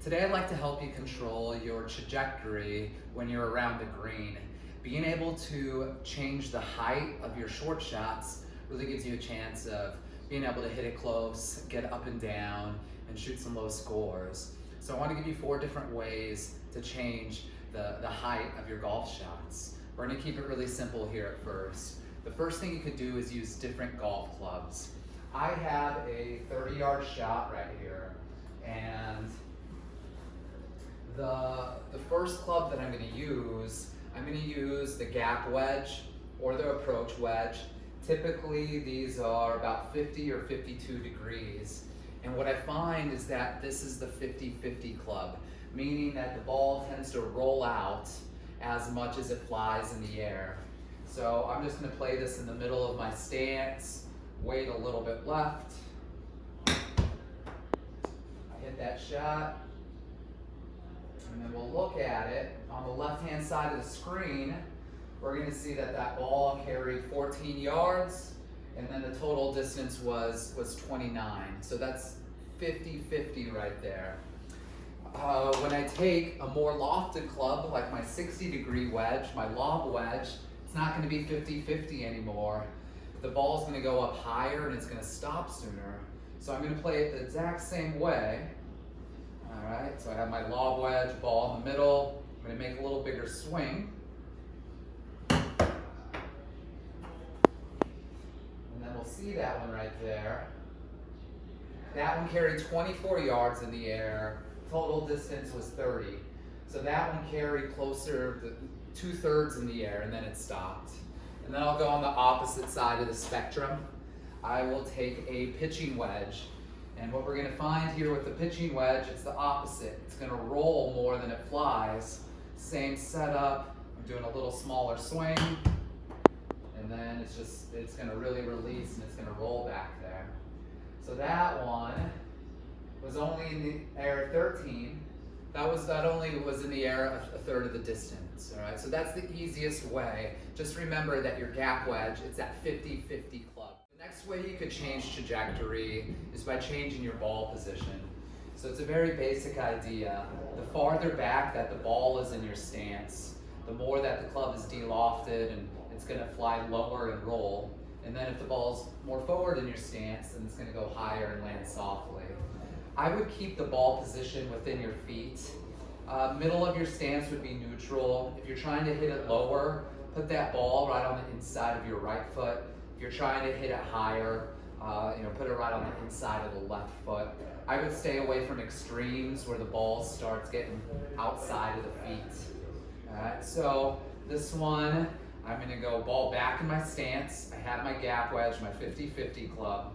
Today I'd like to help you control your trajectory when you're around the green. Being able to change the height of your short shots really gives you a chance of being able to hit it close, get up and down, and shoot some low scores. So I want to give you 4 different ways to change the height of your golf shots. We're going to keep it really simple here at first. The first thing you could do is use different golf clubs. I have a 30-yard shot right here, and the first club that I'm going to use the gap wedge or the approach wedge. Typically these are about 50 or 52 degrees. And what I find is that this is the 50-50 club, meaning that the ball tends to roll out as much as it flies in the air. So I'm just going to play this in the middle of my stance, wait a little bit left. I hit that shot. And then we'll look at it. On the left-hand side of the screen, we're going to see that that ball carried 14 yards, and then the total distance was 29. So that's 50-50 right there. When I take a more lofted club, like my 60-degree wedge, my lob wedge, it's not going to be 50-50 anymore. The ball's going to go up higher, and it's going to stop sooner. So I'm going to play it the exact same way. All right, so I have my lob wedge, ball in the middle. I'm going to make a little bigger swing. And then we'll see that one right there. That one carried 24 yards in the air. Total distance was 30. So that one carried closer to 2/3 in the air, and then it stopped. And then I'll go on the opposite side of the spectrum. I will take a pitching wedge. And what we're going to find here with the pitching wedge, it's the opposite. It's going to roll more than it flies. Same setup. I'm doing a little smaller swing. And then it's going to really release, and it's going to roll back there. So that one was only in the air 13. That only was in the air a third of the distance. All right. So that's the easiest way. Just remember that your gap wedge, it's that 50-50 club. The next way you could change trajectory is by changing your ball position. So it's a very basic idea. The farther back that the ball is in your stance, the more that the club is de-lofted, and it's going to fly lower and roll. And then if the ball's more forward in your stance, then it's going to go higher and land softly. I would keep the ball position within your feet. Middle of your stance would be neutral. If you're trying to hit it lower, put that ball right on the inside of your right foot. If you're trying to hit it higher, put it right on the inside of the left foot. I would stay away from extremes where the ball starts getting outside of the feet. All right, so this one, I'm going to go ball back in my stance. I have my gap wedge, my 50-50 club.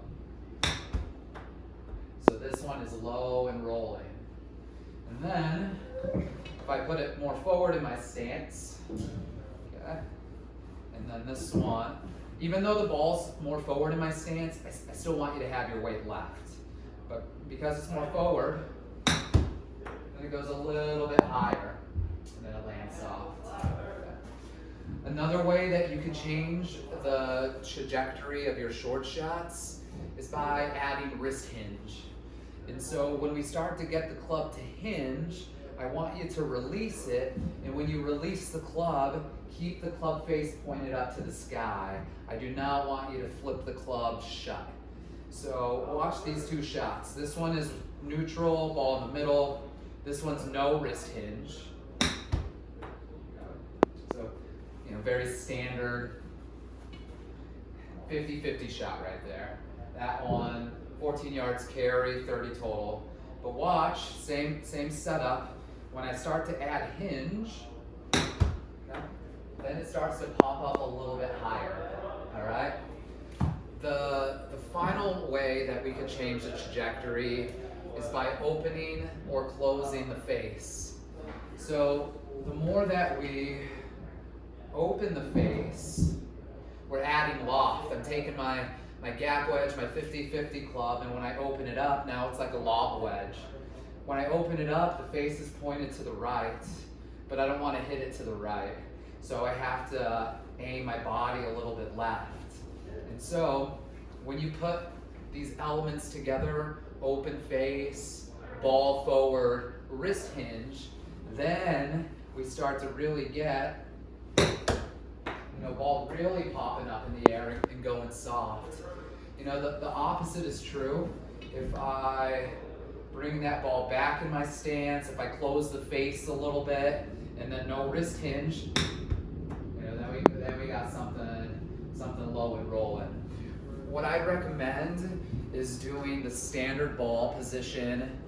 So this one is low and rolling. And then, if I put it more forward in my stance, okay, and then this one, even though the ball's more forward in my stance, I still want you to have your weight left. But because it's more forward, then it goes a little bit higher, and then it lands soft. Okay. Another way that you can change the trajectory of your short shots is by adding wrist hinge. And so when we start to get the club to hinge, I want you to release it, and when you release the club, keep the club face pointed up to the sky. I do not want you to flip the club shut. So watch these 2 shots. This one is neutral, ball in the middle. This one's no wrist hinge. So, very standard 50-50 shot right there. That one, 14 yards carry, 30 total. But watch, same setup. When I start to add hinge, okay, then it starts to pop up a little bit higher. All right. The final way that we can change the trajectory is by opening or closing the face. So the more that we open the face, we're adding loft. I'm taking my gap wedge, my 50-50 club, and when I open it up, now it's like a lob wedge. When I open it up, the face is pointed to the right, but I don't want to hit it to the right. So I have to aim my body a little bit left. And so when you put these elements together, open face, ball forward, wrist hinge. Then we start to really get, ball really popping up in the air and going soft. The opposite is true. If I bring that ball back in my stance, if I close the face a little bit, and then no wrist hinge, then we got something low and rolling. What I recommend is doing the standard ball position,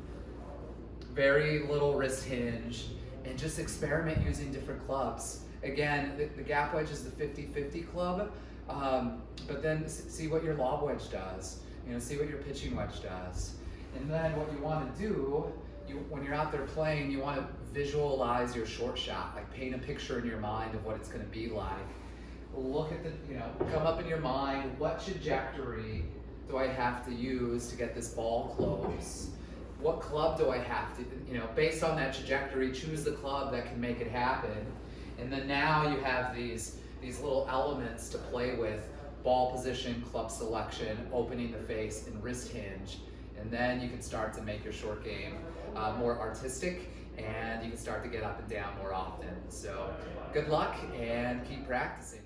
very little wrist hinge, and just experiment using different clubs. Again, the gap wedge is the 50-50 club, but then see what your lob wedge does. See what your pitching wedge does. And then what you want to do, when you're out there playing, you want to visualize your short shot, like paint a picture in your mind of what it's going to be like. Look at come up in your mind, what trajectory do I have to use to get this ball close? What club do I have to, based on that trajectory, choose the club that can make it happen. And then now you have these little elements to play with: ball position, club selection, opening the face, and wrist hinge. And then you can start to make your short game more artistic, and you can start to get up and down more often. So good luck and keep practicing.